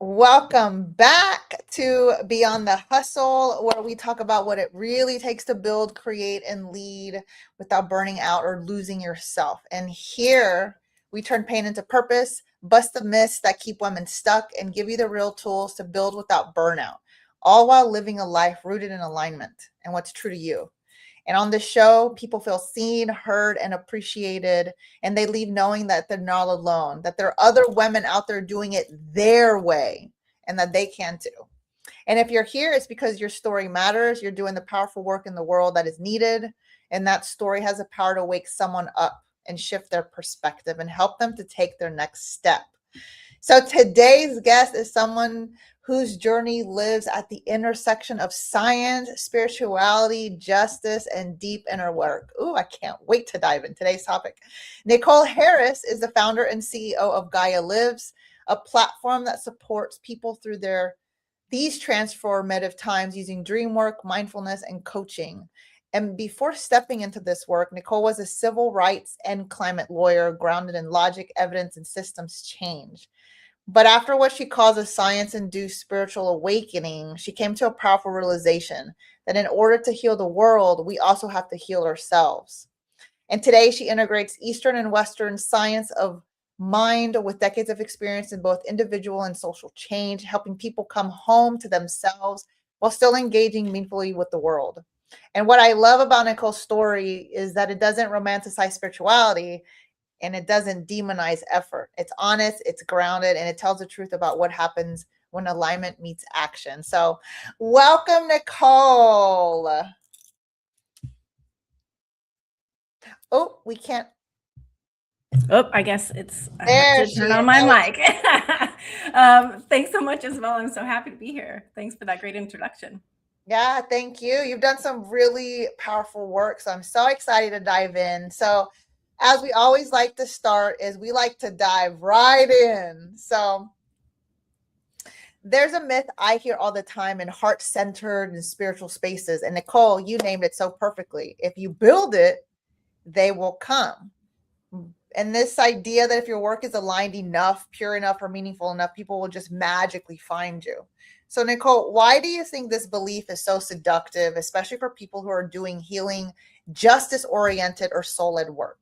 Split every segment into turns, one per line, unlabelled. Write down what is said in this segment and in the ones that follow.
Welcome back to Beyond the Hustle, where we talk about what it really takes to build, create, and lead without burning out or losing yourself. And here we turn pain into purpose, bust the myths that keep women stuck, and give you the real tools to build without burnout, all while living a life rooted in alignment and what's true to you. And on the show, people feel seen, heard, and appreciated, and they leave knowing that they're not alone, that there are other women out there doing it their way, and that they can too. And if you're here, it's because your story matters. You're doing the powerful work in the world that is needed, and that story has the power to wake someone up and shift their perspective and help them to take their next step. So today's guest is someone whose journey lives at the intersection of science, spirituality, justice, and deep inner work. Ooh, I can't wait to dive in today's topic. Nicole Harris is the founder and CEO of Gaia Lives, a platform that supports people through these transformative times using dreamwork, mindfulness, and coaching. And before stepping into this work, Nicole was a civil rights and climate lawyer grounded in logic, evidence, and systems change. But after what she calls a science-induced spiritual awakening, she came to a powerful realization that in order to heal the world, we also have to heal ourselves. And today she integrates Eastern and Western science of mind with decades of experience in both individual and social change, helping people come home to themselves while still engaging meaningfully with the world. And what I love about Nicole's story is that it doesn't romanticize spirituality and it doesn't demonize effort. It's honest, it's grounded, and it tells the truth about what happens when alignment meets action. So welcome, Nicole. Oh, we can't.
Oh, I guess I
There
have to turn on my mic. Thanks so much, Isabel. I'm so happy to be here. Thanks for that great introduction.
Yeah, thank you. You've done some really powerful work, so I'm so excited to dive in. So as we always like to start is we like to dive right in. So there's a myth I hear all the time in heart-centered and spiritual spaces. And Nicole, you named it so perfectly. If you build it, they will come. And this idea that if your work is aligned enough, pure enough, or meaningful enough, people will just magically find you. So, Nicole, why do you think this belief is so seductive, especially for people who are doing healing, justice-oriented, or soul-led work?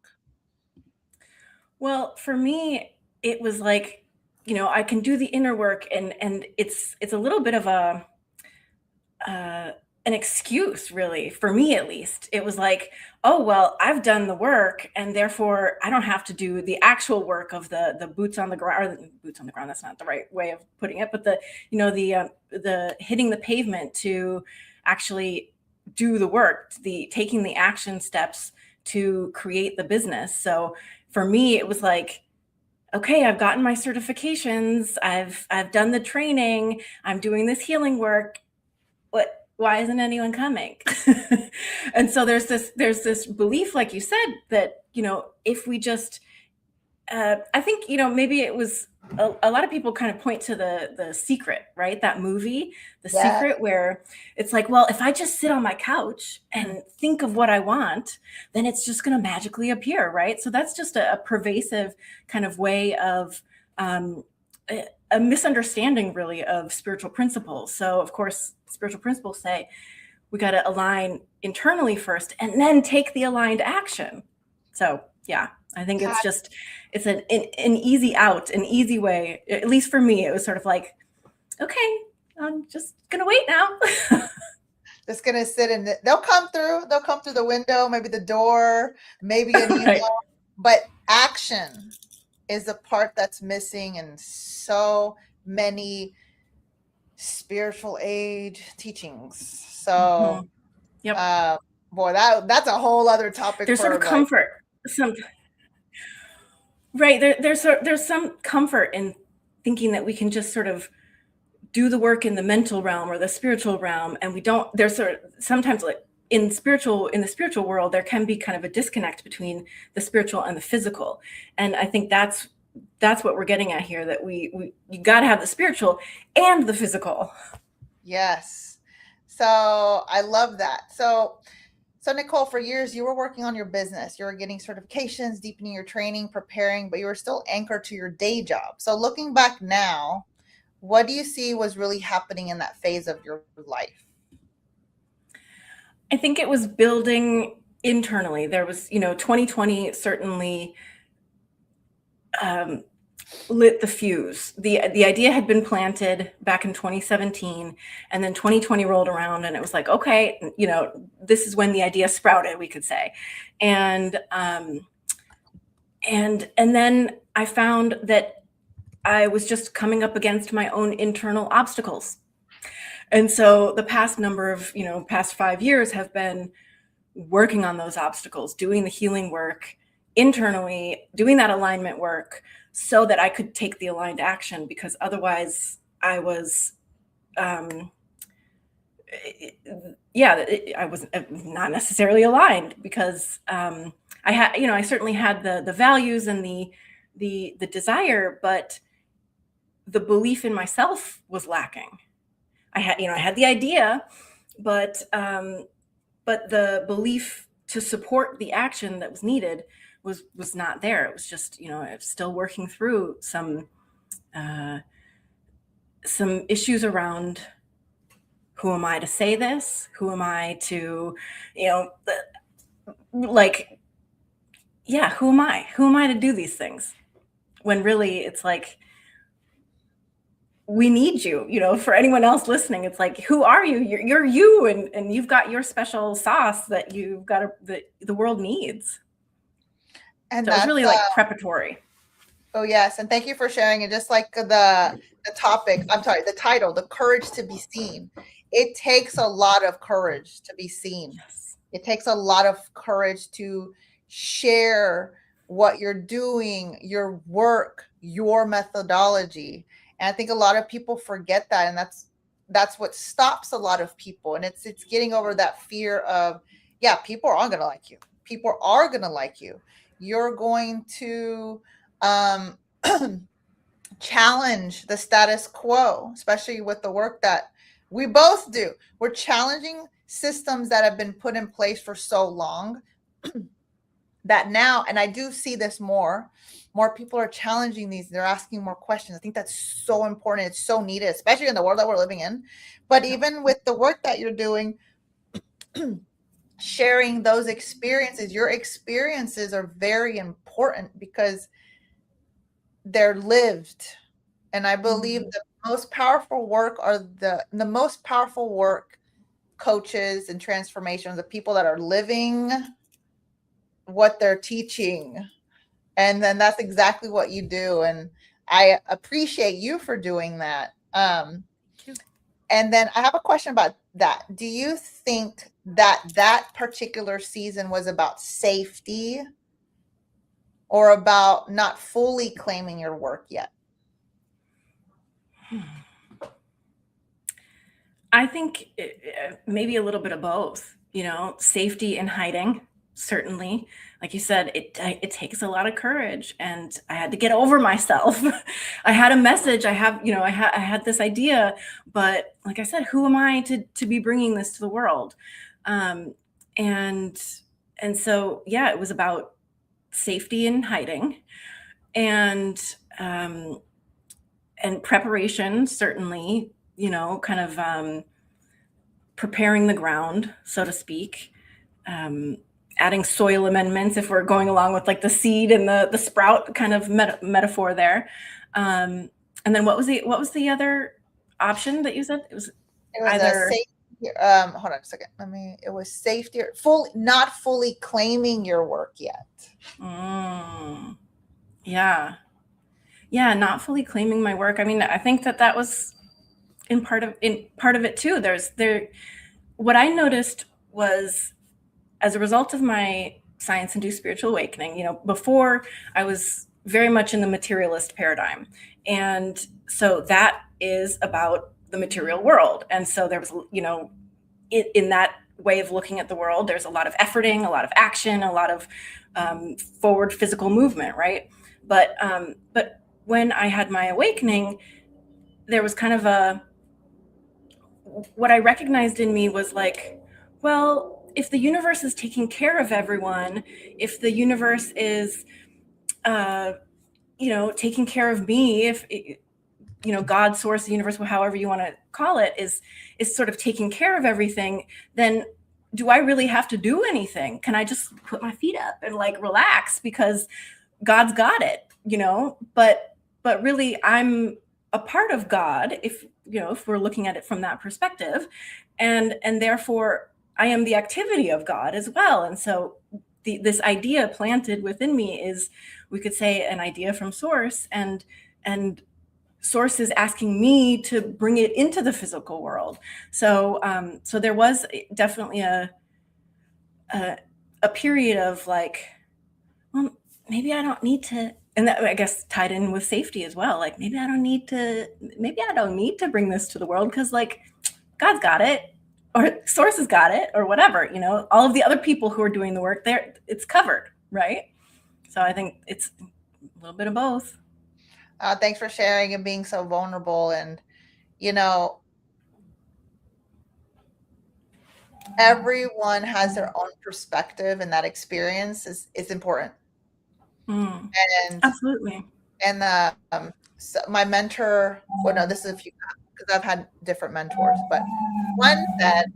Well, for me, it was like, I can do the inner work, and it's a little bit of an excuse, really, for me at least. It was like, oh, well, I've done the work, and therefore I don't have to do the actual work of the boots on the ground, or the boots on the ground. That's not the right way of putting it, but the hitting the pavement to actually do the work, the taking the action steps to create the business. So for me, it was like, okay, I've gotten my certifications, I've done the training, I'm doing this healing work. Why isn't anyone coming? And so there's this belief, like you said, that if we just I think maybe it was a lot of people kind of point to the Secret, right? That movie, The Secret, where it's like, well, if I just sit on my couch and think of what I want, then it's just going to magically appear, right? So that's just a pervasive kind of way of a misunderstanding, really, of spiritual principles. So, of course, spiritual principles say we got to align internally first and then take the aligned action. So, yeah, I think it's an easy out, an easy way. At least for me, it was sort of like, okay, I'm just going to wait now.
Just going to sit in they'll come through the window, maybe the door, maybe an email, right. But action is the part that's missing in so many spiritual age teachings. So,
yep.
Boy, that's a whole other topic.
There's sort of comfort. There's some comfort in thinking that we can just sort of do the work in the mental realm or the spiritual realm, and we don't. There's sort of sometimes, like in the spiritual world, there can be kind of a disconnect between the spiritual and the physical, and I think that's what we're getting at here, that you got to have the spiritual and the physical.
Yes. So I love that. So So Nicole, for years you were working on your business. You were getting certifications, deepening your training, preparing, but you were still anchored to your day job. So looking back now, what do you see was really happening in that phase of your life?
I think it was building internally. There was, 2020 certainly um, lit the fuse. The idea had been planted back in 2017, and then 2020 rolled around, and it was like, okay, this is when the idea sprouted, we could say, and and then I found that I was just coming up against my own internal obstacles. And so the past 5 years have been working on those obstacles, doing the healing work internally, doing that alignment work so that I could take the aligned action, because otherwise I was, I was not necessarily aligned, because I certainly had the values and the desire, but the belief in myself was lacking. I had the idea, but the belief to support the action that was needed was not there. It was just, I was still working through some issues around, who am I to say this? Who am I to, like, yeah, who am I? Who am I to do these things? When really it's like, we need you, for anyone else listening, it's like, who are you? You're you, and you've got your special sauce that that the world needs.
And
So it was
that's
really like preparatory.
oh yes, and thank you for sharing it. Just like the topic, I'm sorry, the title, the courage to be seen. It takes a lot of courage to be seen.
Yes.
It takes a lot of courage to share what you're doing, your work, your methodology. And I think a lot of people forget that, and that's what stops a lot of people. And it's getting over that fear of, yeah, people are going to like you. People are going to like you. You're going to um challenge the status quo, especially with the work that we both do. We're challenging systems that have been put in place for so long that now, and I do see this more people are challenging these. They're asking more questions. I think that's so important. It's so needed, especially in the world that we're living in. But even with the work that you're doing, sharing those experiences, your experiences are very important because they're lived. And I believe the most powerful work are the most powerful work coaches and transformations, the people that are living what they're teaching. And then that's exactly what you do. And I appreciate you for doing that. And then I have a question about that. Do you think that that particular season was about safety or about not fully claiming your work yet?
I think maybe a little bit of both, safety and hiding, certainly. Like you said, it takes a lot of courage, and I had to get over myself. I had a message. I had this idea, but like I said, who am I to be bringing this to the world? And so, yeah, it was about safety and hiding, and preparation, certainly, kind of preparing the ground, so to speak, adding soil amendments if we're going along with like the seed and the sprout kind of metaphor there. And then what was the other option that you said? It was either
a safety. Hold on a second. It was safety, not fully claiming your work yet.
Yeah, not fully claiming my work. I mean, I think that was in part of it too. What I noticed was, as a result of my science-induced spiritual awakening, before I was very much in the materialist paradigm. And so that is about the material world. And so there was, in that way of looking at the world, there's a lot of efforting, a lot of action, a lot of forward physical movement, right? But when I had my awakening, there was kind of what I recognized in me was like, well, if the universe is taking care of everyone, if the universe is, taking care of me, if God, source, the universe, however you want to call it, is sort of taking care of everything, then do I really have to do anything? Can I just put my feet up and like relax because God's got it, but really I'm a part of God, if we're looking at it from that perspective, and therefore I am the activity of God as well. And so this idea planted within me is, we could say, an idea from source, and source is asking me to bring it into the physical world. So so there was definitely a period of like, well, maybe I don't need to, and that I guess tied in with safety as well. Like maybe I don't need to bring this to the world because like God's got it, or source has got it, or whatever, all of the other people who are doing the work there, it's covered, right? So I think it's a little bit of both.
Thanks for sharing and being so vulnerable. And, everyone has their own perspective, and that experience is important. And
Absolutely.
And so my mentor, well, no, this is a few, because I've had different mentors, but one said,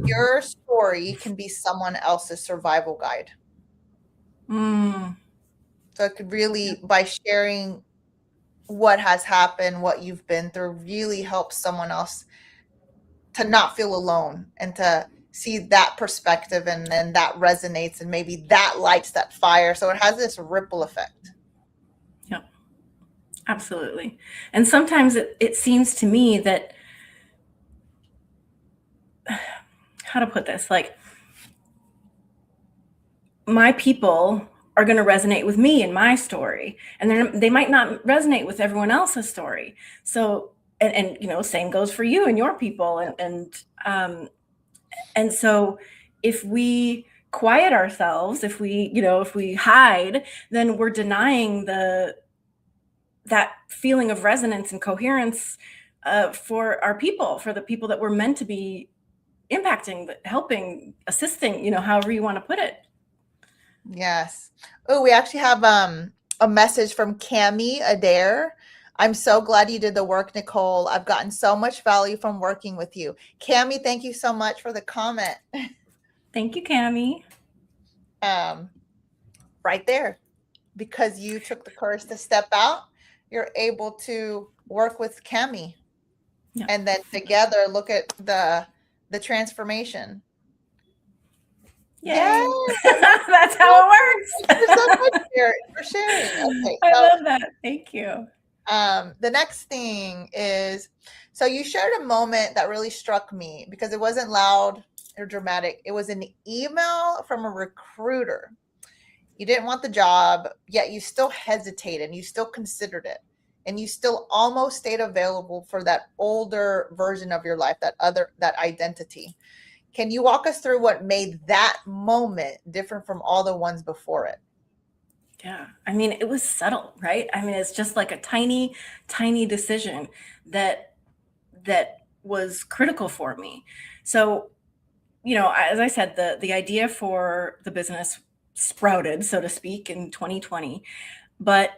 your story can be someone else's survival guide. So it could really, by sharing what has happened, what you've been through, really help someone else to not feel alone and to see that perspective, and then that resonates, and maybe that lights that fire. So it has this ripple effect.
Yeah, absolutely. And sometimes it seems to me that, how to put this, like my people are going to resonate with me and my story, and they might not resonate with everyone else's story. So, and same goes for you and your people. And so if we quiet ourselves, if we hide, then we're denying that feeling of resonance and coherence for our people, for the people that we're meant to be impacting, helping, assisting, however you want to put it.
Yes. Oh, we actually have a message from Cami Adair. I'm so glad you did the work, Nicole. I've gotten so much value from working with you. Cami, thank you so much for the comment.
Thank you, Cami.
Right there, because you took the courage to step out, you're able to work with Cami. Yeah. And then together look at the transformation.
Yay. Yes. That's how it works.
Thank you so much for sharing. Okay,
I love that. Thank you.
The next thing is, so you shared a moment that really struck me because it wasn't loud or dramatic. It was an email from a recruiter. You didn't want the job, yet you still hesitated and you still considered it. And you still almost stayed available for that older version of your life, that identity. Can you walk us through what made that moment different from all the ones before it?
Yeah. I mean, it was subtle, right? I mean, it's just like a tiny, tiny decision that was critical for me. So, as I said, the idea for the business sprouted, so to speak, in 2020. But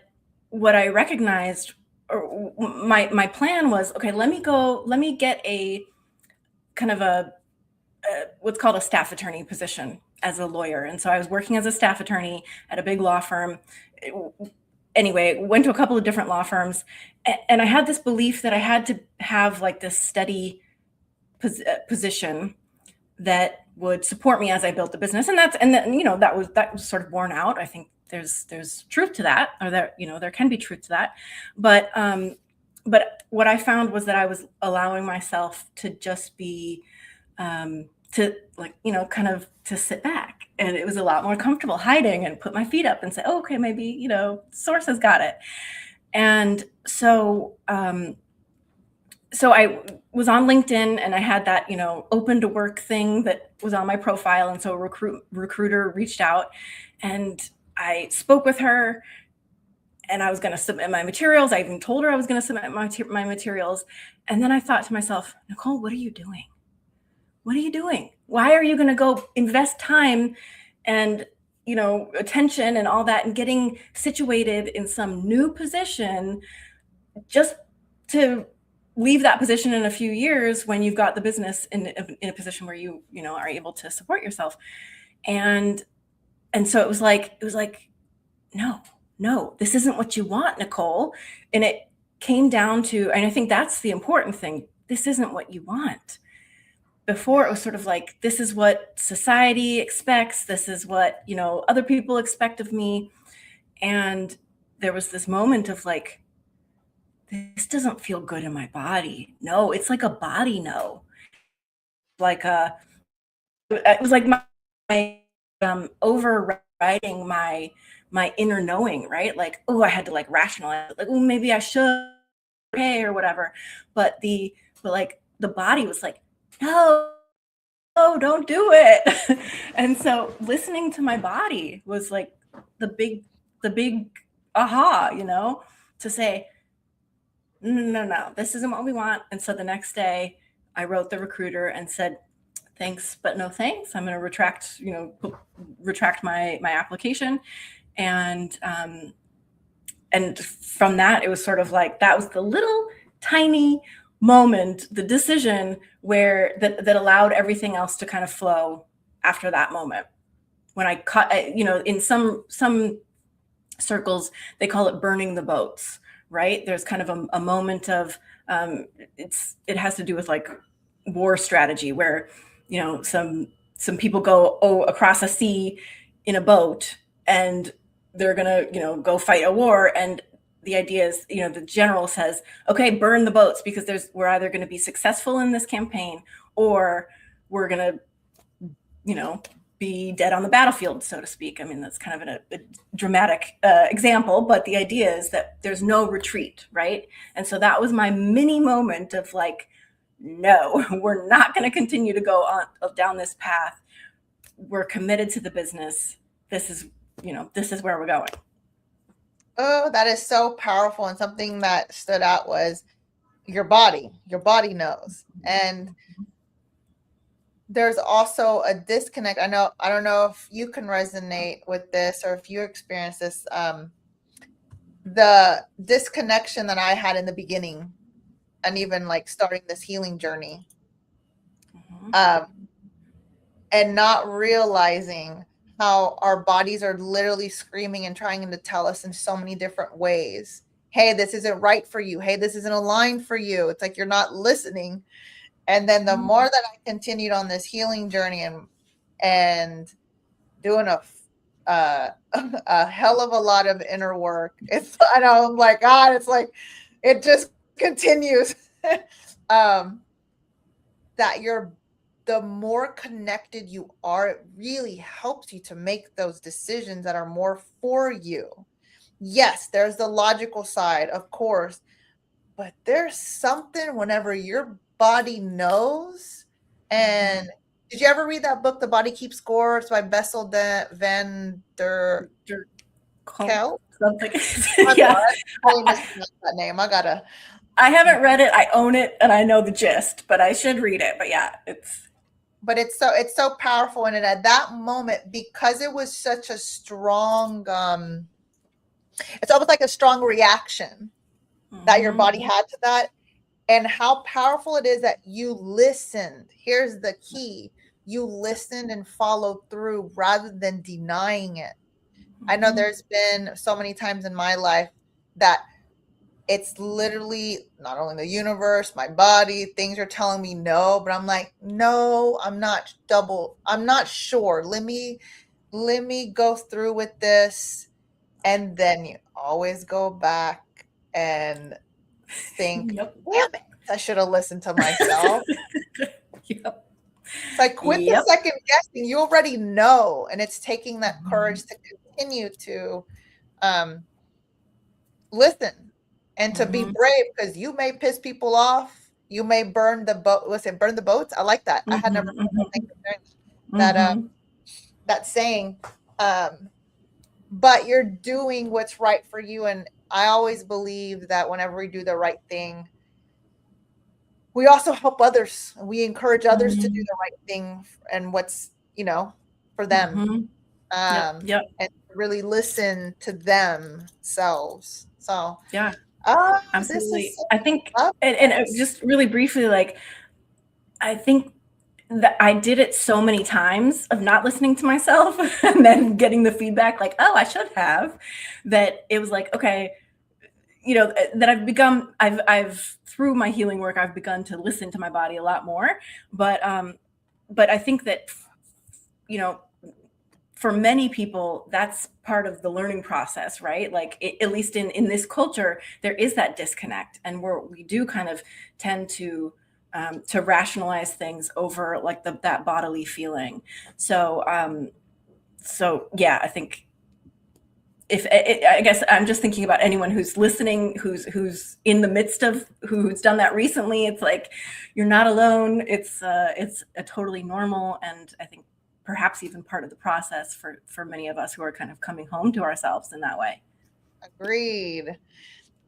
what I recognized, or my plan was, okay, let me get a kind of what's called a staff attorney position as a lawyer. And so I was working as a staff attorney at a big law firm. Anyway, went to a couple of different law firms, and I had this belief that I had to have like this steady position that would support me as I built the business. And that was sort of borne out. I think there's truth to that, or there can be truth to that. But what I found was that I was allowing myself to just be, to sit back, and it was a lot more comfortable hiding and put my feet up and say, oh, okay, maybe, source has got it. And so, so I was on LinkedIn, and I had that, open to work thing that was on my profile. And so a recruiter reached out, and I spoke with her, and I was going to submit my materials. I even told her I was going to submit my materials. And then I thought to myself, Nicole, what are you doing? what are you doing? Why are you going to go invest time and, attention and all that and getting situated in some new position just to leave that position in a few years when you've got the business in a position where you are able to support yourself? And so it was like, no, this isn't what you want, Nicole. And it came down to, and I think that's the important thing, this isn't what you want. Before, it was sort of like, this is what society expects, this is what other people expect of me. And there was this moment of like, this doesn't feel good in my body. No, it's like a body no. Like it was like my overriding my inner knowing, right? Like, oh, I had to like rationalize, like, oh, maybe I should pay or whatever. But like the body was like, no, don't do it. And so listening to my body was like the big aha, to say, no, this isn't what we want. And so the next day I wrote the recruiter and said, thanks, but no thanks. I'm going to retract my application. And from that, it was sort of like, that was the little tiny moment, the decision where that allowed everything else to kind of flow after that moment. When I cut, in some circles, they call it burning the boats, right? There's kind of a moment of, it has to do with like war strategy, where, some people go across a sea in a boat and they're going to, go fight a war. And the idea is, the general says, okay, burn the boats, because we're either going to be successful in this campaign or we're going to, be dead on the battlefield, so to speak. I mean, that's kind of a dramatic example, but the idea is that there's no retreat, right? And so that was my mini moment of like, no, we're not going to continue to go on down this path. We're committed to the business. This is where we're going.
Oh, that is so powerful. And something that stood out was your body knows. And there's also a disconnect. I don't know if you can resonate with this or if you experience this. The disconnection that I had in the beginning, and even like starting this healing journey, and not realizing how our bodies are literally screaming and trying to tell us in so many different ways, hey, this isn't right for you. Hey, this isn't aligned for you. It's like you're not listening. And then the more that I continued on this healing journey and doing a hell of a lot of inner work, I know, I'm like, God, it's like it just continues. That the more connected you are, it really helps you to make those decisions that are more for you. Yes, there's the logical side, of course, but there's something whenever your body knows. And did you ever read that book, The Body Keeps Score? It's by Bessel van der Kel?
Something.
Yeah. I mispronounced that name.
I haven't read it. I own it and I know the gist, but I should read it. But yeah,
it's so powerful. And at that moment, because it was such a strong, it's almost like a strong reaction that your body had to that, and how powerful it is that you listened. Here's the key. You listened and followed through rather than denying it. I know there's been so many times in my life that it's literally not only the universe, my body, things are telling me no, but I'm like, no, I'm not sure. Let me go through with this. And then you always go back and think, damn it, I should have listened to myself.
Yep.
So I quit the second guessing. You already know. And it's taking that courage to continue to listen and to be brave, because you may piss people off. You may burn the boat. Listen, burn the boats. I like that. I had never that saying. But you're doing what's right for you. And I always believe that whenever we do the right thing, we also help others. We encourage others to do
Mm,
the right thing and what's, for them.
mhm. Yep, yep,
And really listen to themselves. So,
yeah,
this is
absolutely.
so
I think,
love
and
this.
just really briefly, like, I think that I did it so many times of not listening to myself and then getting the feedback like, "Oh, I should have," that it was like, okay, that I've through my healing work, I've begun to listen to my body a lot more. But I think that, you know, for many people, that's part of the learning process, right? Like, at least in this culture, there is that disconnect, and we do kind of tend to rationalize things over like that bodily feeling. So yeah, I think, I guess I'm just thinking about anyone who's listening, who's in the midst of, who's done that recently. It's like, you're not alone. It's a totally normal, and I think perhaps even part of the process for many of us who are kind of coming home to ourselves in that way.
Agreed.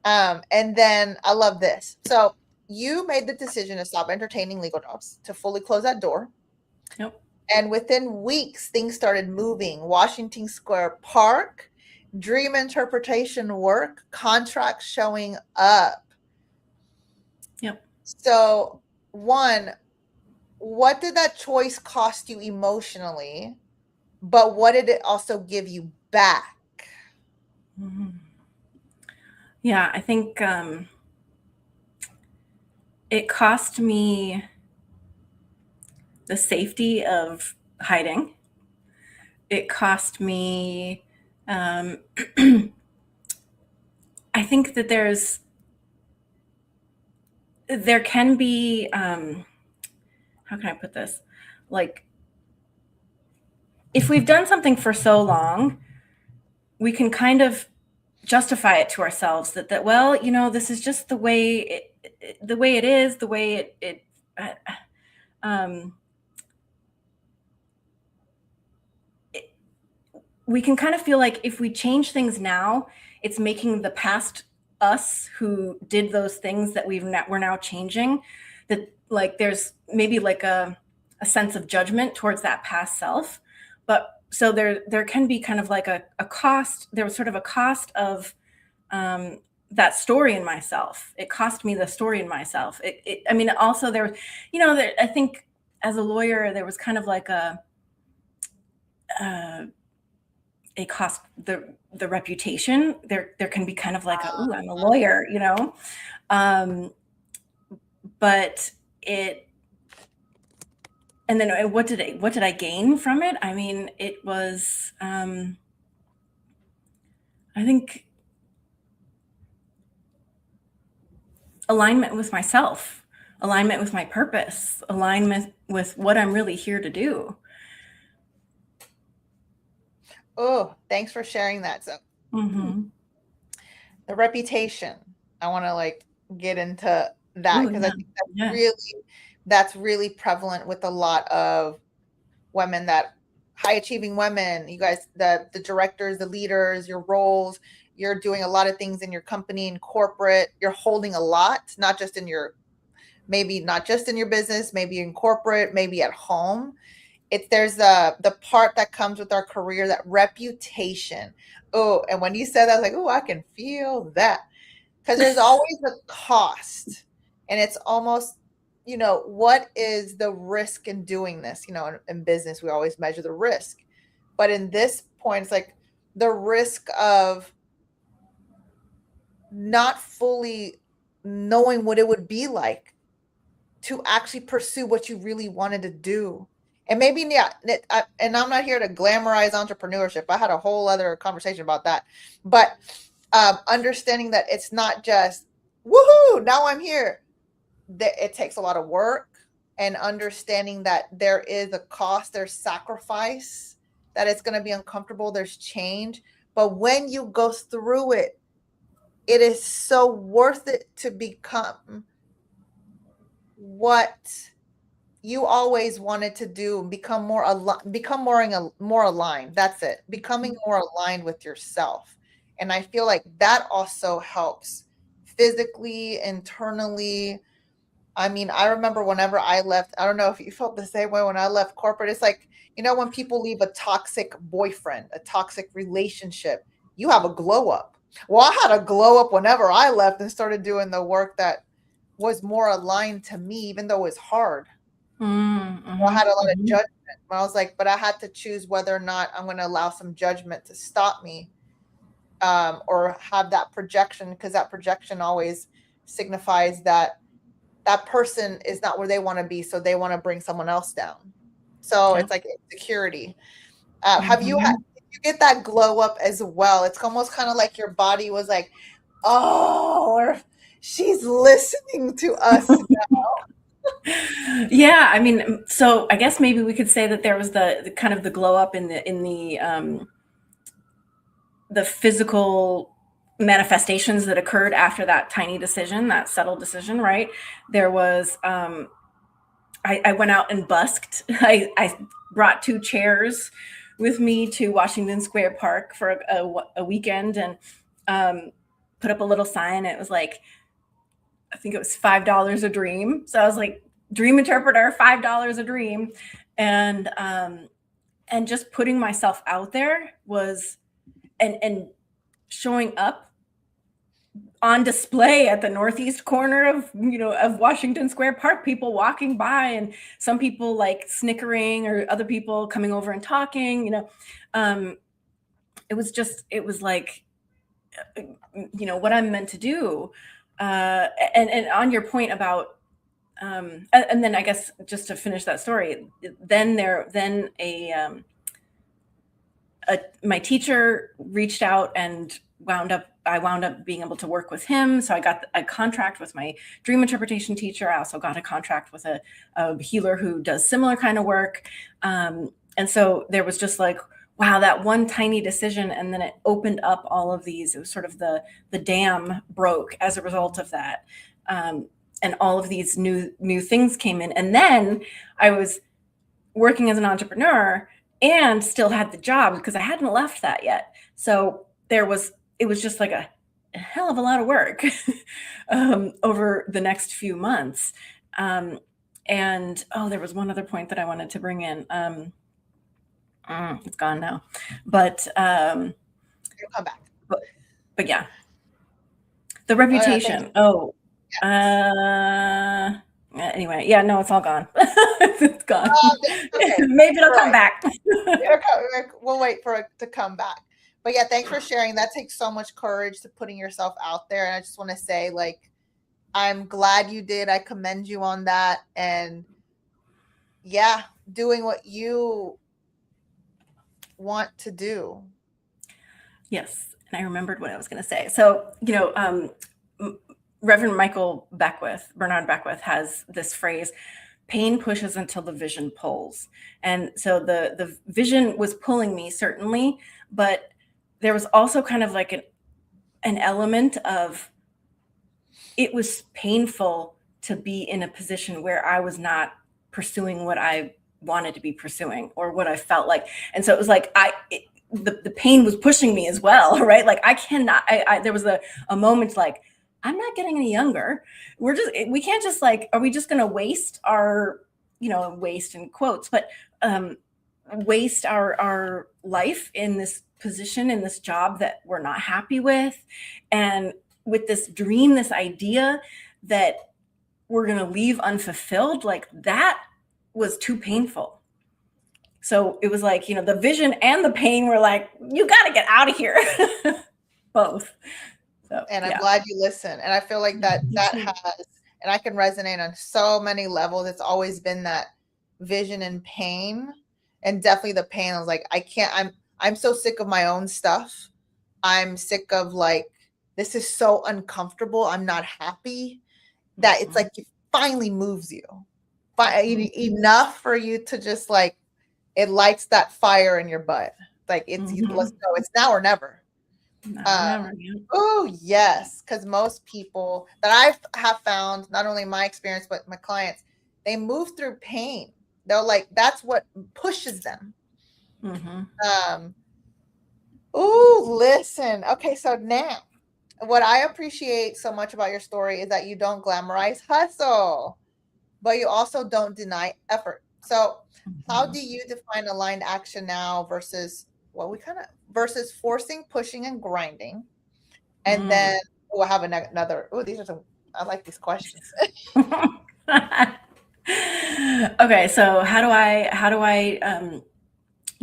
And then I love this. So you made the decision to stop entertaining legal jobs, to fully close that door.
Yep.
And within weeks, things started moving. Washington Square Park, dream interpretation work, contracts showing up.
Yep.
So, one, what did that choice cost you emotionally? But what did it also give you back?
Mm-hmm. Yeah, I think it cost me the safety of hiding. It cost me, um, I think that there can be, how can I put this? Like, if we've done something for so long, we can kind of justify it to ourselves that well, this is just the way it is, the way uh, um, it we can kind of feel like if we change things now, it's making the past us who did those things that we're now changing, that like there's maybe like a sense of judgment towards that past self. But so there can be kind of like a cost. There was sort of a cost of um, that story in myself. It cost me the story in myself. I mean, also I think as a lawyer, there was kind of like uh, a cost, the reputation. There can be kind of like ooh, I'm a lawyer, um, but it and then what did I gain from it? I mean, it was I think alignment with myself, alignment with my purpose, alignment with what I'm really here to do.
Oh, thanks for sharing that. So,
Mm-hmm.
the reputation, I want to like get into that
Oh
because I
yeah,
think
yeah,
that's really prevalent with a lot of women, that high achieving women. You guys, the directors, the leaders, your roles, you're doing a lot of things in your company and corporate. You're holding a lot, not just in your, maybe not just in your business, maybe in corporate, maybe at home. There's the part that comes with our career, that reputation. Oh, and when you said that, I was like, oh, I can feel that. Because there's always a cost. And it's almost, what is the risk in doing this? In business, we always measure the risk. But in this point, it's like the risk of not fully knowing what it would be like to actually pursue what you really wanted to do. And maybe, yeah, and I'm not here to glamorize entrepreneurship. I had a whole other conversation about that. But understanding that it's not just, woohoo, now I'm here. That it takes a lot of work, and understanding that there is a cost, there's sacrifice, that it's going to be uncomfortable, there's change. But when you go through it, it is so worth it to become what you always wanted to do, and become more aligned. That's it. Becoming more aligned with yourself. And I feel like that also helps physically, internally, I mean, I remember whenever I left, I don't know if you felt the same way when I left corporate. It's like, when people leave a toxic boyfriend, a toxic relationship, you have a glow up. Well, I had a glow up whenever I left and started doing the work that was more aligned to me, even though it was hard. I
Mm-hmm,
had a lot of
mm-hmm.
judgment. I was like, but I had to choose whether or not I'm going to allow some judgment to stop me, or have that projection, because that projection always signifies that that person is not where they want to be, so they want to bring someone else down. So
Yeah.
it's like insecurity. Have you had
Mm-hmm.
did you get that glow up as well? It's almost kind of like your body was like, oh, or she's listening to us.
Yeah, I mean, so I guess maybe we could say that there was the kind of the glow up in the physical manifestations that occurred after that tiny decision, that subtle decision, right? There was I went out and busked. I brought 2 chairs with me to Washington Square Park for a weekend, and put up a little sign. It was like, I think it was $5 a dream. So I was like, dream interpreter, $5 a dream. And just putting myself out there was, and showing up on display at the northeast corner of Washington Square Park, people walking by, and some people like snickering, or other people coming over and talking. It was like, what I'm meant to do. And on your point about, and then I guess just to finish that story, then my teacher reached out, and I wound up being able to work with him. So I got a contract with my dream interpretation teacher. I also got a contract with a healer who does similar kind of work. And so there was just like, wow, that one tiny decision, and then it opened up all of these. It was sort of the dam broke as a result of that. And all of these new things came in. And then I was working as an entrepreneur and still had the job, because I hadn't left that yet. So it was just like a hell of a lot of work over the next few months. And there was one other point that I wanted to bring in. It's gone now, but
It'll come back.
but yeah, the
Oh, yeah,
reputation. Anyway, yeah, no, it's all gone. It's gone.
okay.
Maybe it'll come back.
We'll wait for it to come back. But yeah, thanks for sharing. That takes so much courage to putting yourself out there. And I just want to say, like, I'm glad you did. I commend you on that. And yeah, doing what you want to do.
Yes. And I remembered what I was going to say. So, Reverend Bernard Beckwith has this phrase: pain pushes until the vision pulls. And so the vision was pulling me, certainly, but there was also kind of like an element of, it was painful to be in a position where I was not pursuing what I wanted to be pursuing, or what I felt like. And so it was like, the pain was pushing me as well, right? Like there was a moment like, I'm not getting any younger. We can't just like, are we just going to waste our, waste in quotes, but waste our life in this position, in this job that we're not happy with, and with this dream, this idea that we're going to leave unfulfilled? Like, that was too painful. So it was like, the vision and the pain were like, you got to get out of here. Both. So,
and I'm glad you listen. And I feel like that has, and I can resonate on so many levels. It's always been that vision and pain, and definitely the pain. I was like, I'm so sick of my own stuff. I'm sick of, like, this is so uncomfortable. I'm not happy, that it's like, it finally moves you. Enough for you to just like, it lights that fire in your butt. Like, let's go. It's now or never. Oh yes, because most people that I have found, not only my experience but my clients, they move through pain. They're like, that's what pushes them. Listen. Okay, so now, what I appreciate so much about your story is that you don't glamorize hustle. but you also don't deny effort. So how
Mhm.
do you define aligned action now versus versus forcing, pushing, and grinding? And
Mm.
then we'll have another. Oh, these are some. I like these questions.
Okay, so how do I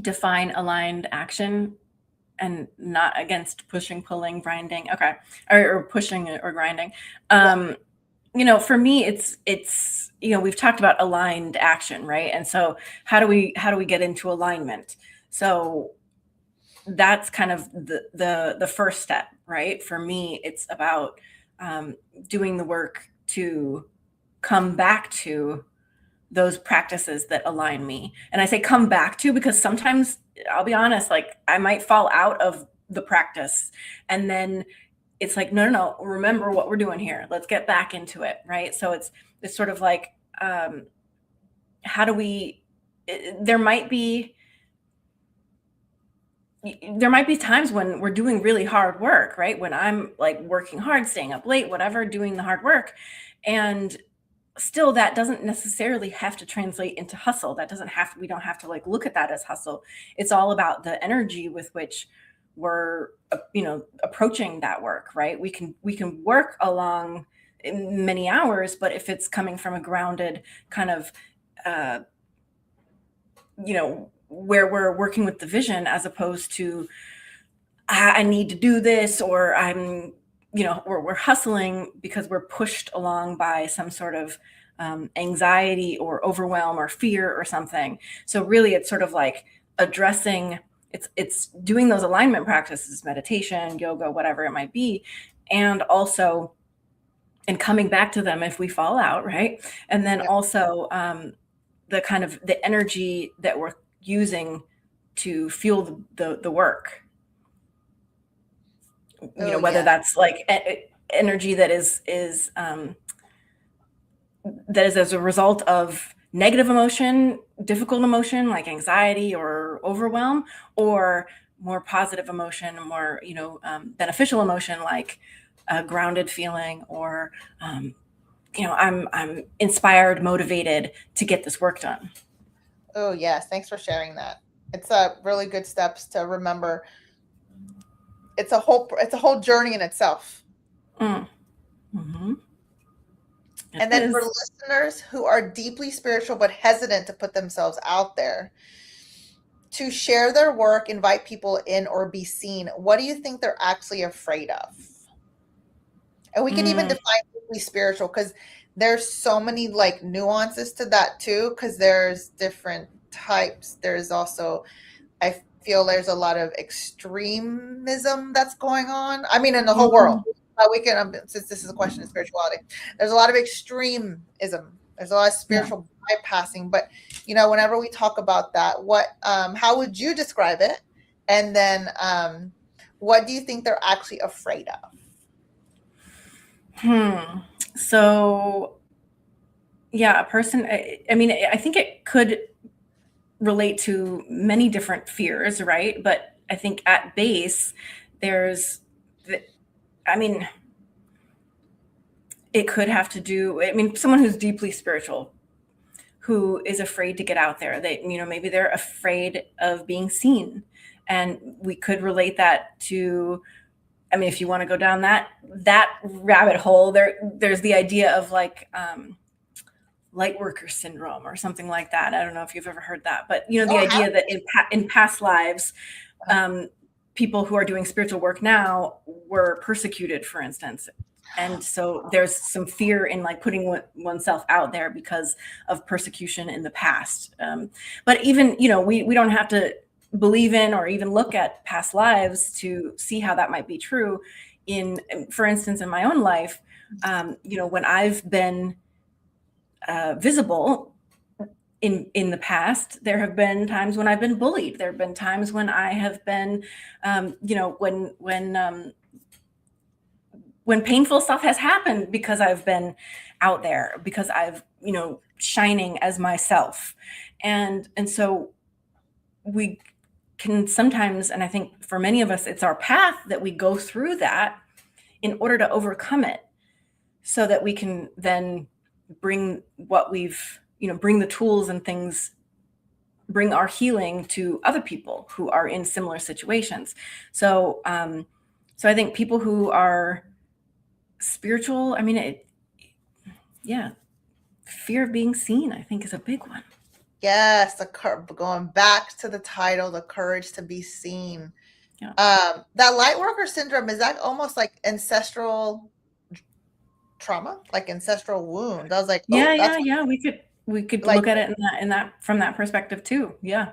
define aligned action and not against pushing, pulling, grinding? Okay, or pushing or grinding.
Yeah,
Um, for me, it's we've talked about aligned action, right? And so how do we get into alignment? So that's kind of the first step, right? For me, it's about um, doing the work to come back to those practices that align me. And I say come back to because sometimes I'll be honest, like I might fall out of the practice, and then it's like no, no, no, remember what we're doing here, let's get back into it, right? So it's sort of like um how do we there might be times when we're doing really hard work, right? When I'm like working hard, staying up late, whatever, doing the hard work, and still that doesn't necessarily have to translate into hustle. That doesn't have we don't have to like look at that as hustle. It's all about the energy with which we're approaching that work, right? We can work along many hours, but if it's coming from a grounded kind of uh where we're working with the vision, as opposed to I need to do this, or we're hustling because we're pushed along by some sort of anxiety or overwhelm or fear or something. So really, it's sort of like addressing. It's doing those alignment practices, meditation, yoga, whatever it might be, and also and coming back to them if we fall out, right? And then
yeah.
also the kind of the energy that we're using to fuel the work,
Oh,
whether
yeah.
that's like energy that is as a result of negative emotion, difficult emotion like anxiety or overwhelm, or more positive emotion, more beneficial emotion like a grounded feeling, or I'm inspired, motivated to get this work done.
Oh, yes. Thanks for sharing that. It's a really good steps to remember. It's a whole journey in itself.
Mm. Hmm. It
And then for
is.
listeners who are deeply spiritual but hesitant to put themselves out there, to share their work, invite people in, or be seen, what do you think they're actually afraid of? And we can even
Mm.
define deeply spiritual because there's so many like nuances to that too, because there's different types. There's also, I feel there's a lot of extremism that's going on. I mean, in the whole world.
Mhm.
We can, since this is a question of spirituality, there's a lot of extremism. There's a lot of
Yeah.
spiritual bypassing. But whenever we talk about that, how would you describe it? And then, what do you think they're actually afraid of?
Hmm. So, yeah, a person, I mean, I think it could relate to many different fears, right? But I think at base, there's, the, I mean, it could have to do, I mean, someone who's deeply spiritual, who is afraid to get out there. Maybe they're afraid of being seen. And we could relate that to, I mean, if you want to go down that rabbit hole, there's the idea of like light worker syndrome or something like that. I don't know if you've ever heard that, but the
Oh, how?
idea that in past lives, um, people who are doing spiritual work now were persecuted, for instance. And so there's some fear in like putting oneself out there because of persecution in the past. But even, we don't have to believe in or even look at past lives to see how that might be true. For instance, in my own life, when I've been visible in the past, there have been times when I've been bullied. There have been times when I have been, when painful stuff has happened because I've been out there, because I've shining as myself, and so we can sometimes, and I think for many of us, it's our path that we go through that in order to overcome it, so that we can then bring what we've, bring the tools and things, bring our healing to other people who are in similar situations. So, so I think people who are spiritual, fear of being seen, I think, is a big one.
Yes, going back to the title, the courage to be seen.
Yeah.
That light worker syndrome, is that almost like ancestral trauma, like ancestral wound? I was like,
Yeah. We could
like,
look at it in that from that perspective too. Yeah.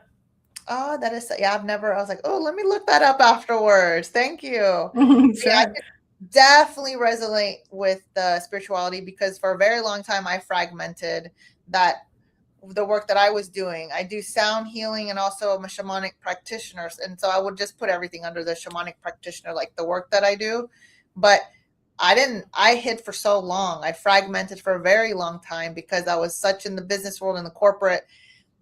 oh, that is, yeah, I was like, oh, let me look that up afterwards. Thank you. Yeah, I
Sure.
could definitely resonate with the spirituality, because for a very long time I fragmented that the work that I was doing. I do sound healing, and also I'm a shamanic practitioner. And so I would just put everything under the shamanic practitioner, like the work that I do. But I hid for so long. I fragmented for a very long time because I was such in the business world and the corporate.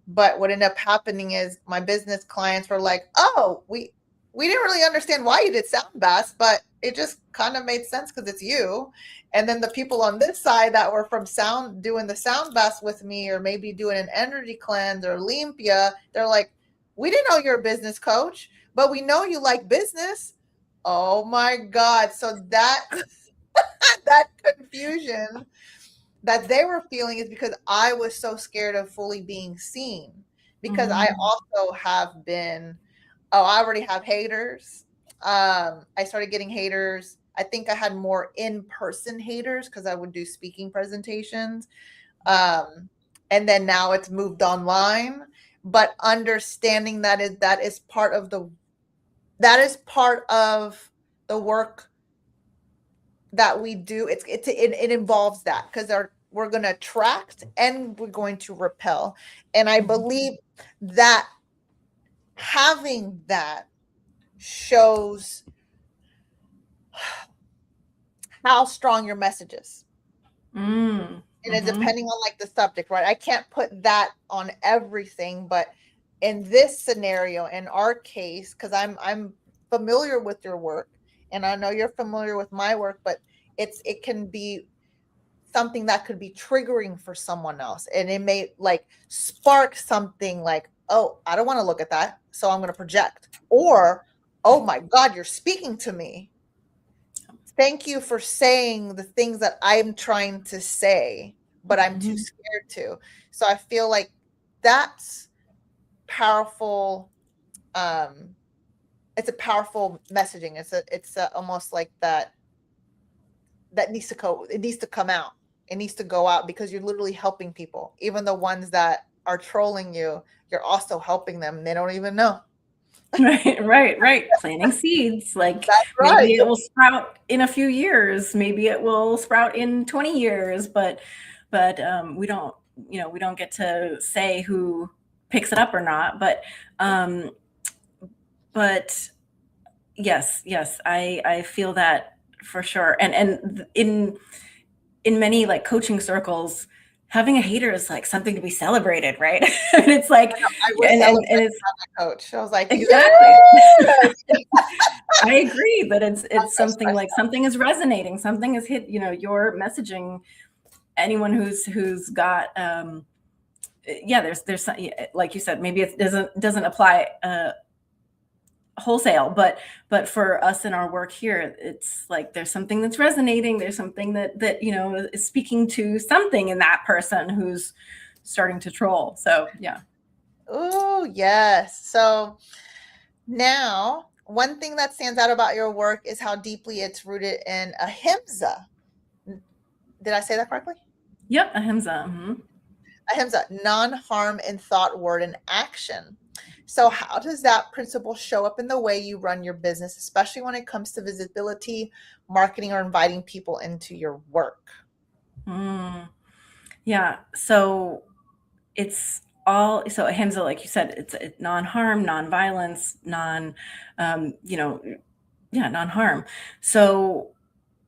But what ended up happening is my business clients were like, oh, we didn't really understand why you did sound baths, but it just kind of made sense because it's you. And then the people on this side that were from sound doing the sound baths with me, or maybe doing an energy cleanse or limpia, they're like, we didn't know you're a business coach, but we know you like business. Oh my God. So that that confusion that they were feeling is because I was so scared of fully being seen. Because I also have been, oh, I already have haters. I started getting haters. I think I had more in-person haters because I would do speaking presentations. And then now it's moved online. But understanding that is part of the work that we do. It involves that, because we're going to attract and we're going to repel. And I believe that having that shows how strong your message is. And it's depending on like the subject, right? I can't put that on everything, but in this scenario, in our case, because I'm familiar with your work, and I know you're familiar with my work, but it can be something that could be triggering for someone else, and it may like spark something like, oh, I don't want to look at that, so I'm going to project, or, oh my God, you're speaking to me. Thank you for saying the things that I'm trying to say, but I'm too scared to. So I feel like that's powerful. It's a powerful messaging. It's almost like that needs to go. It needs to come out. It needs to go out, because you're literally helping people. Even the ones that are trolling you, you're also helping them. They don't even know.
Right. Planting seeds. Like,
That's right.
maybe it will sprout in a few years. Maybe it will sprout in 20 years, but we don't, we don't get to say who picks it up or not. But yes, I feel that for sure. And in many like coaching circles, having a hater is like something to be celebrated, right? And it's like,
I was
and it's
a coach. I was like,
exactly.
yes!
I agree that it's something like something is resonating, something is hit, your messaging. Anyone who's got there's like you said, maybe it doesn't apply wholesale, but for us in our work here, it's like there's something that's resonating, there's something that is speaking to something in that person who's starting to troll. So yeah.
Oh yes. So now, one thing that stands out about your work is how deeply it's rooted in ahimsa. Did I say that correctly?
Yep, ahimsa.
Ahimsa, non-harm in thought, word, and action. So how does that principle show up in the way you run your business, especially when it comes to visibility, marketing, or inviting people into your work?
Yeah. So it's all, so ahimsa, like you said, it's non-harm, non-violence, non-harm. So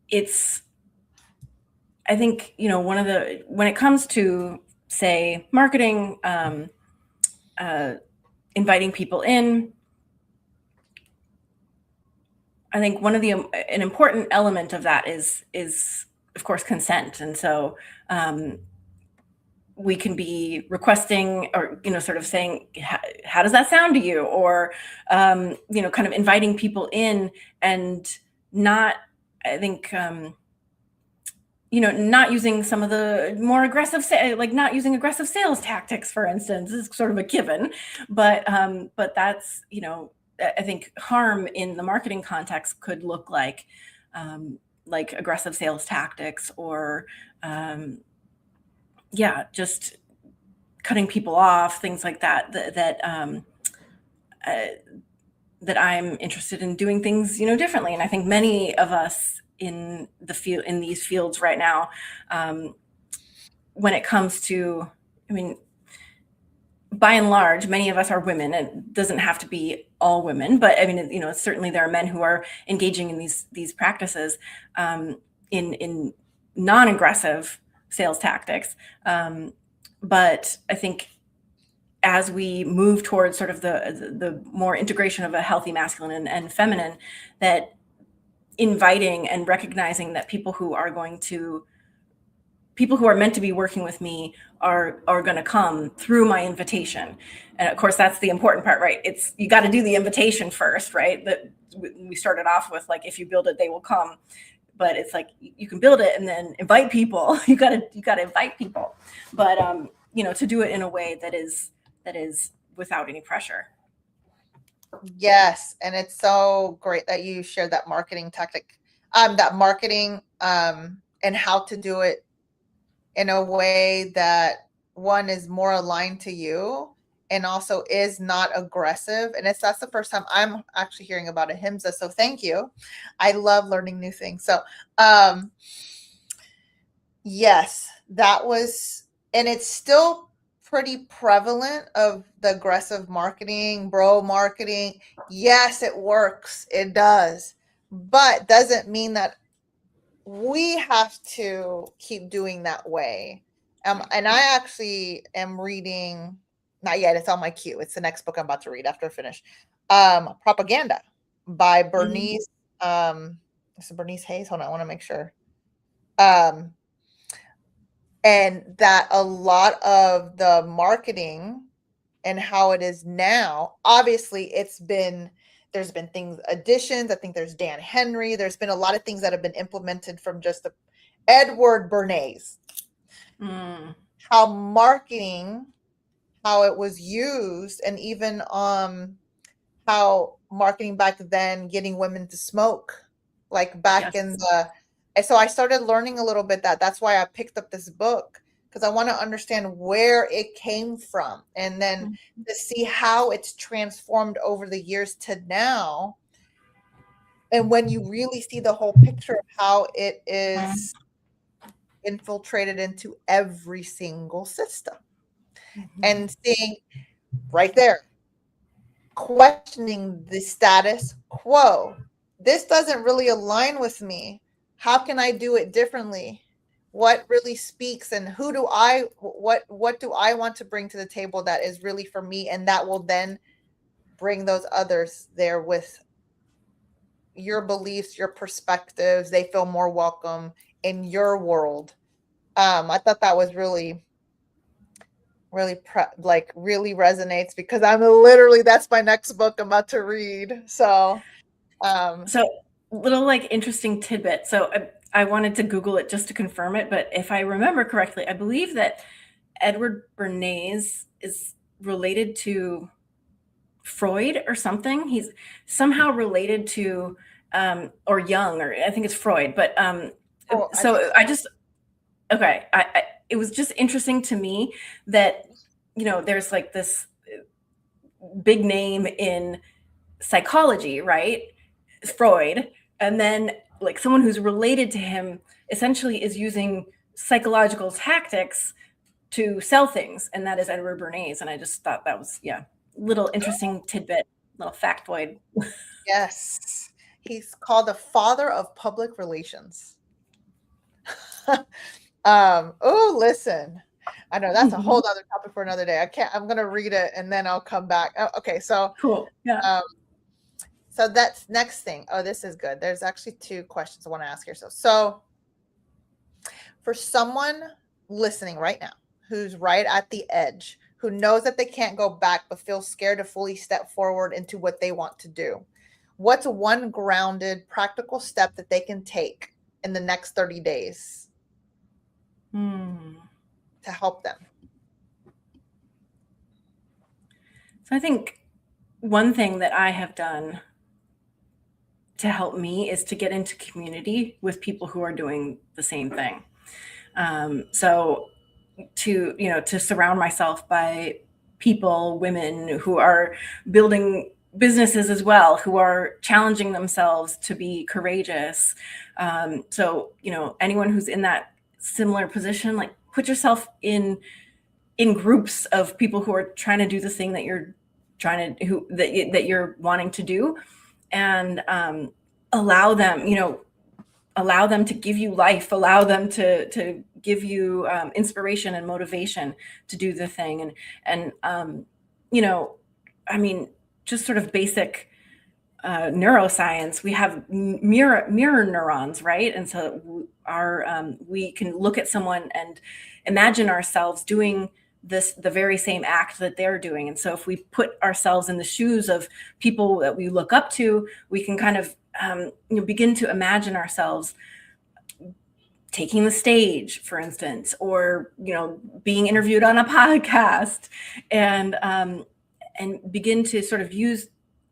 it's, I think, when it comes to, say, marketing, inviting people in, I think an important element of that is of course consent. And so we can be requesting, or, sort of saying, how does that sound to you? Or, kind of inviting people in, and not, I think, not using some of the more aggressive, like not using aggressive sales tactics, for instance, is sort of a given. But that's, I think harm in the marketing context could look like aggressive sales tactics, or just cutting people off, things like that. That I'm interested in doing things, differently. And I think many of us in these fields right now, when it comes to, by and large, many of us are women. It doesn't have to be all women, but certainly there are men who are engaging in these practices, in non-aggressive sales tactics. But I think as we move towards sort of the more integration of a healthy masculine and feminine, that inviting and recognizing that people who are meant to be working with me are going to come through my invitation. And of course, that's the important part, right? You got to do the invitation first, right? That we started off with, like, if you build it, they will come. But it's like, you can build it and then invite people. You got to invite people, but to do it in a way that is without any pressure.
Yes. And it's so great that you shared that marketing tactic, and how to do it in a way that, one, is more aligned to you, and also is not aggressive. And that's the first time I'm actually hearing about ahimsa. So thank you. I love learning new things. So yes, that was, and it's still pretty prevalent, of the aggressive marketing, bro marketing. Yes, it works. It does. But doesn't mean that we have to keep doing that way. And I actually am reading, not yet, it's on my queue. It's the next book I'm about to read after I finish. Propaganda by Bernice. Is it Bernice Hayes? Hold on, I want to make sure. And that a lot of the marketing and how it is now, obviously there's been things, additions. I think there's Dan Henry. There's been a lot of things that have been implemented from just the Edward Bernays. How marketing, how it was used, and even how marketing back then, getting women to smoke, like back in the. And so I started learning a little bit that's why I picked up this book, because I want to understand where it came from, and then to see how it's transformed over the years to now. And when you really see the whole picture of how it is infiltrated into every single system, and seeing right there, questioning the status quo. This doesn't really align with me. How can I do it differently? What really speaks, and what do I want to bring to the table that is really for me, and that will then bring those others there with your beliefs, your perspectives. They feel more welcome in your world. I thought that was really really resonates, because that's my next book I'm about to read. So
little interesting tidbit. So I wanted to Google it just to confirm it, but if I remember correctly, I believe that Edward Bernays is related to Freud or something. He's somehow related to or Jung, or I think it's Freud. But it was just interesting to me that there's this big name in psychology, right? Freud, and then someone who's related to him essentially is using psychological tactics to sell things, and that is Edward Bernays. And I just thought that was little interesting tidbit, little factoid.
Yes, he's called the father of public relations. Listen, I know that's a whole other topic for another day. I'm gonna read it and then I'll come back. Okay, so
cool. Yeah.
So that's next thing. Oh, this is good. There's actually two questions I want to ask here. So for someone listening right now who's right at the edge, who knows that they can't go back, but feels scared to fully step forward into what they want to do? What's one grounded, practical step that they can take in the next 30 days to help them?
So I think one thing that I have done to help me is to get into community with people who are doing the same thing. So to surround myself by people, women who are building businesses as well, who are challenging themselves to be courageous. So anyone who's in that similar position, like put yourself in groups of people who are trying to do the thing that you're that you're wanting to do, and allow them to give you life, allow them to give you inspiration and motivation to do the thing. And just sort of basic neuroscience, we have mirror neurons, right? And so we can look at someone and imagine ourselves doing the very same act that they're doing. And so if we put ourselves in the shoes of people that we look up to, we can kind of begin to imagine ourselves taking the stage, for instance, or being interviewed on a podcast, and begin to sort of use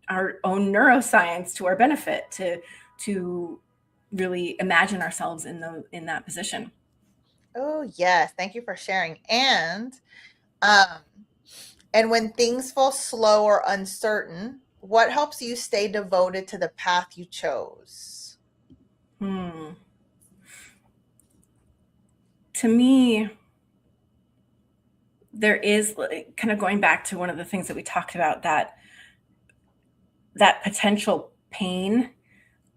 our own neuroscience to our benefit to really imagine ourselves in that position.
Oh yes, thank you for sharing. And when things feel slow or uncertain, what helps you stay devoted to the path you chose?
To me, there is kind of going back to one of the things that we talked about, that potential pain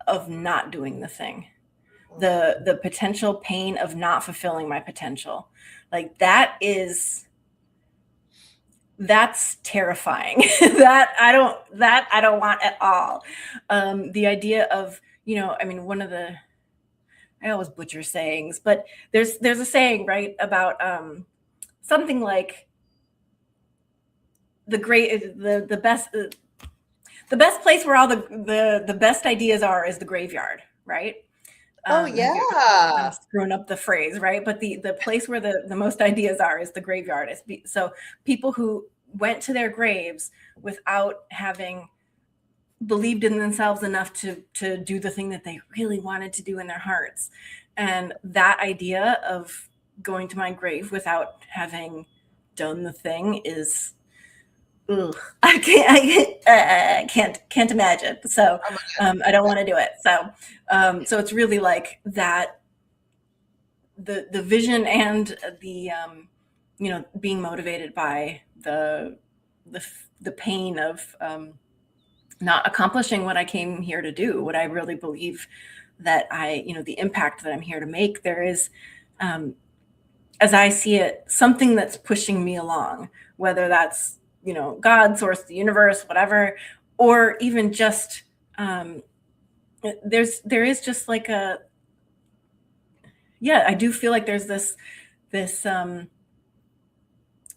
of not doing the thing, the potential pain of not fulfilling my potential. Like that's terrifying. that I don't want at all. The idea of, one of the, I always butcher sayings, but there's a saying, right, about something like the best place where all the best ideas are is the graveyard, right?
Oh yeah.
I'm screwing up the phrase, right? But the place where the most ideas are is the graveyard. So people who went to their graves without having believed in themselves enough to do the thing that they really wanted to do in their hearts. And that idea of going to my grave without having done the thing is, ugh, I can't imagine. So I don't want to do it. So it's really like that, the vision and the being motivated by the pain of not accomplishing what I came here to do, what I really believe that the impact that I'm here to make. There is, as I see it, something that's pushing me along, whether that's, God, source, the universe, whatever, or even just, there is just like I do feel like there's this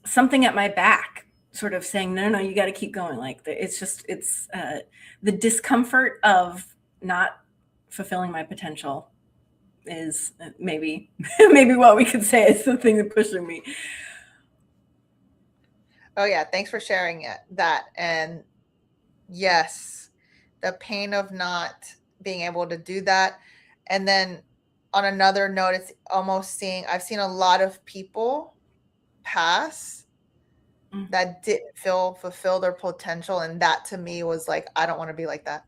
something at my back sort of saying, no, you got to keep going. Like it's the discomfort of not fulfilling my potential is maybe what we could say is the thing that's pushing me.
Oh yeah, thanks for sharing that. And yes, the pain of not being able to do that. And then on another note, it's almost I've seen a lot of people pass that didn't fulfill their potential, and that to me was like, I don't want to be like that.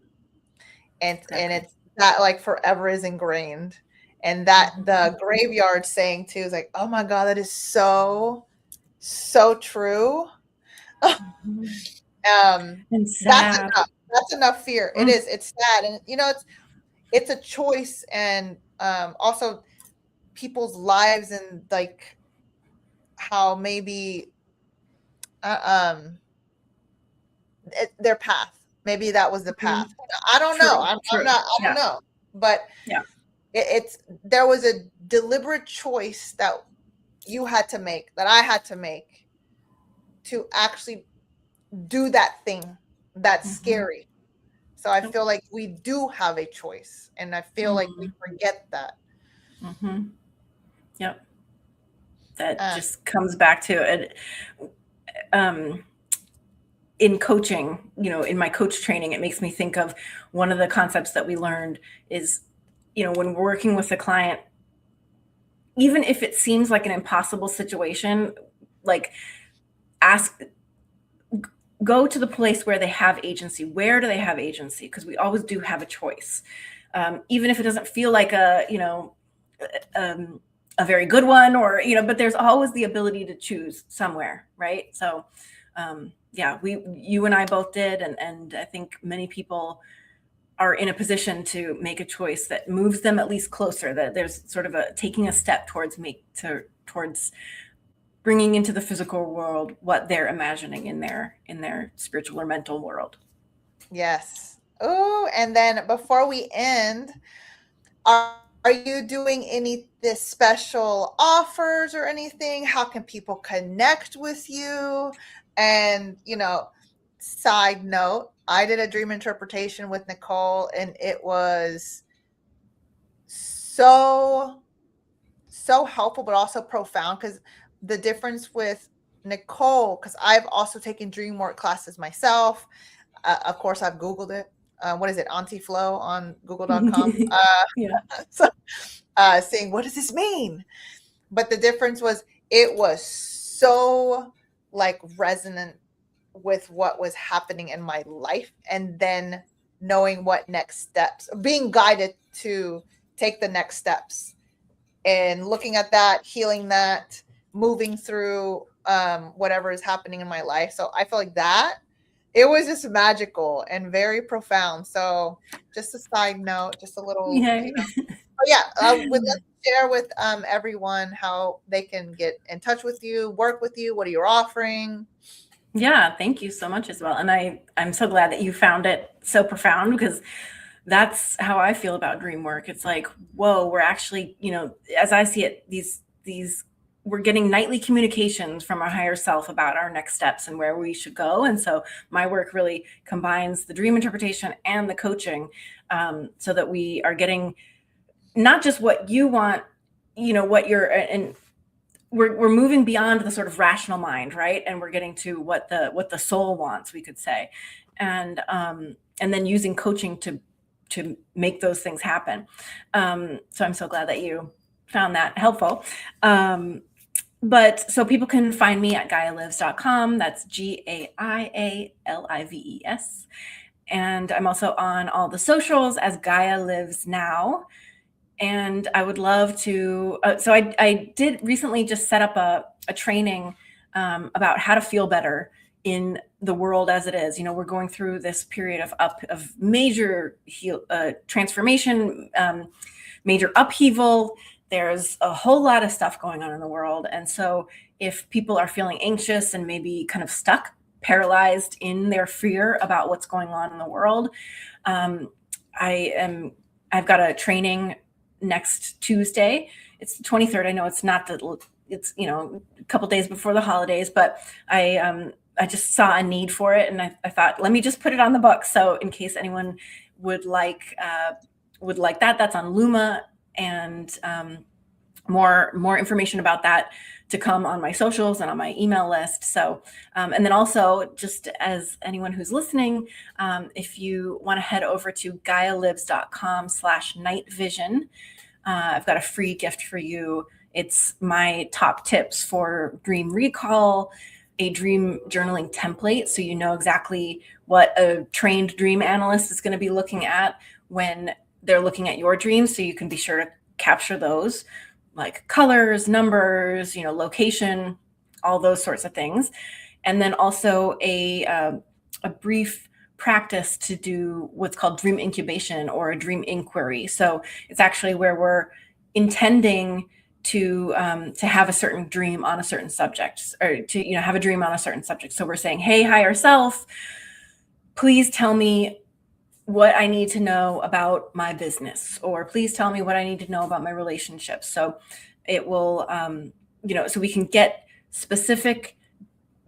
And it's that like forever is ingrained. And that the graveyard saying too is like, oh my God, that is so true.
And sad.
That's enough fear. It is. It's sad. And it's a choice. And also people's lives, and like how maybe their path, maybe that was the path. I don't know. I don't know. But there was a deliberate choice that you had to make, that I had to make to actually do that thing that's scary. So I feel like we do have a choice, and I feel like we forget that.
Yep. That just comes back to it. In coaching, in my coach training, it makes me think of one of the concepts that we learned is, when we're working with a client, even if it seems like an impossible situation, like go to the place where they have agency. Where do they have agency? Because we always do have a choice. Even if it doesn't feel like a very good one, or, but there's always the ability to choose somewhere. Right. So, yeah, you and I both did. And I think many people are in a position to make a choice that moves them at least closer, that there's sort of taking a step towards bringing into the physical world what they're imagining in their spiritual or mental world.
Yes. Oh, and then before we end, are you doing this special offers or anything? How can people connect with you? And, side note, I did a dream interpretation with Nicole, and it was so helpful, but also profound, because the difference with Nicole, because I've also taken dream work classes myself. Of course, I've Googled it. What is it? Auntie Flo on google.com.
Yeah.
So, saying, what does this mean? But the difference was, it was so like resonant with what was happening in my life, and then knowing what next steps, being guided to take the next steps, and looking at that, healing that, moving through whatever is happening in my life. So I feel like that it was just magical and very profound. So just a side note, just a little,
Yay.
But yeah, would love to share with everyone how they can get in touch with you, work with you. What are you offering?
Yeah, thank you so much as well. And I'm so glad that you found it so profound, because that's how I feel about dream work. It's like, whoa, we're actually, as I see it, we're getting nightly communications from our higher self about our next steps and where we should go. And so my work really combines the dream interpretation and the coaching, so that we are getting not just what you want, what you're, and we're moving beyond the sort of rational mind, right? And we're getting to what the soul wants, we could say, and then using coaching to make those things happen. So I'm so glad that you found that helpful. But so people can find me at GaiaLives.com. That's GAIALIVES. And I'm also on all the socials as Gaia Lives Now. And I would love to, so I did recently just set up a training about how to feel better in the world as it is. We're going through this period of major transformation, major upheaval. There's a whole lot of stuff going on in the world. And so if people are feeling anxious and maybe kind of stuck, paralyzed in their fear about what's going on in the world, I've got a training next Tuesday. It's the 23rd. I know it's not it's a couple days before the holidays, but I just saw a need for it, and I thought, let me just put it on the books. So in case anyone would like that, that's on Luma, and more information about that to come on my socials and on my email list. So, and then also, just as anyone who's listening, if you want to head over to GaiaLives.com/night vision, I've got a free gift for you. It's my top tips for dream recall, a dream journaling template, so you know exactly what a trained dream analyst is going to be looking at when they're looking at your dreams, so you can be sure to capture those, like colors, numbers, location, all those sorts of things. And then also a brief practice to do what's called dream incubation or a dream inquiry. So it's actually where we're intending to have a certain dream on a certain subject, or to have a dream on a certain subject. So we're saying, hey, higher self, please tell me what I need to know about my business, or please tell me what I need to know about my relationships. So it will so we can get specific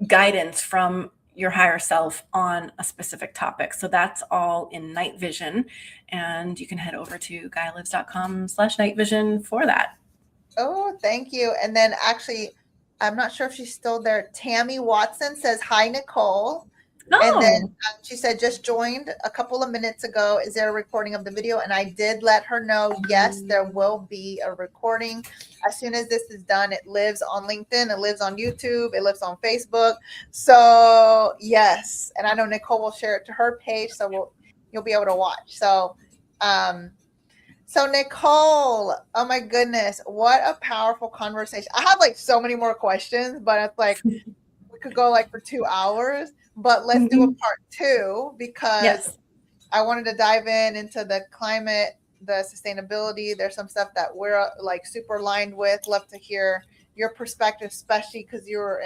guidance from your higher self on a specific topic. So that's all in night vision. And you can head over to GaiaLives.com/night vision for that.
Oh, thank you. And then actually, I'm not sure if she's still there. Tammy Watson says, hi, Nicole. And then
Oh,
she said, just joined a couple of minutes ago. Is there a recording of the video? And I did let her know, yes, there will be a recording. As soon as this is done, it lives on LinkedIn, it lives on YouTube, it lives on Facebook. So yes, and I know Nicole will share it to her page, so you'll be able to watch. So Nicole, oh my goodness, what a powerful conversation. I have like so many more questions, but it's like we could go like for 2 hours, but let's do a part 2 because
yes.
I wanted to dive into the climate, the sustainability. There's some stuff that we're like super aligned with. Love to hear your perspective, especially because you're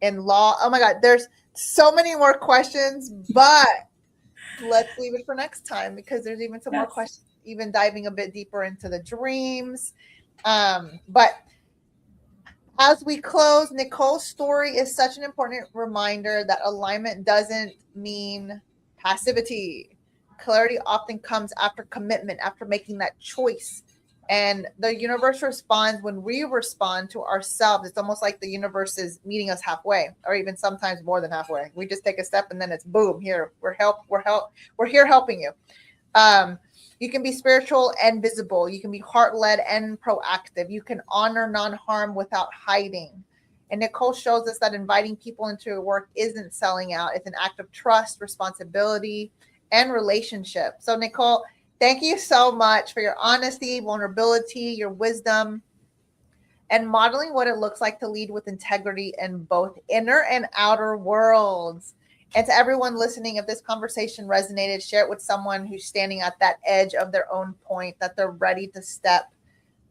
in law. Oh my God, there's so many more questions, but let's leave it for next time because there's even some more questions, even diving a bit deeper into the dreams. But as we close, Nicole's story is such an important reminder that alignment doesn't mean passivity. Clarity often comes after commitment, after making that choice. And the universe responds when we respond to ourselves. It's almost like the universe is meeting us halfway, or even sometimes more than halfway. We just take a step and then it's boom, here, we're here helping you. You can be spiritual and visible. You can be heart-led and proactive. You can honor non-harm without hiding. And Nicole shows us that inviting people into your work isn't selling out. It's an act of trust, responsibility, and relationship. So Nicole, thank you so much for your honesty, vulnerability, your wisdom, and modeling what it looks like to lead with integrity in both inner and outer worlds. And to everyone listening, if this conversation resonated, share it with someone who's standing at that edge of their own point, that they're ready to step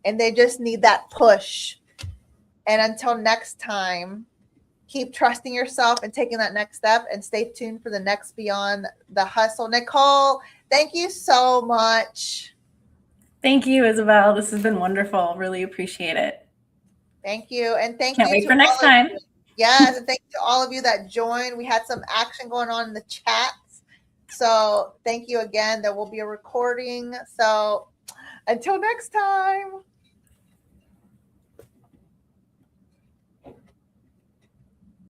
and they just need that push. And until next time, keep trusting yourself and taking that next step, and stay tuned for the next Beyond the Hustle. Nicole, thank you so much.
Thank you, Isabel. This has been wonderful. Really appreciate it.
Thank you. And thank
Can't
you
wait
to
for next
all of
time.
you. Yes, and thank you to all of you that joined. We had some action going on in the chats. So thank you again. There will be a recording. So until next time.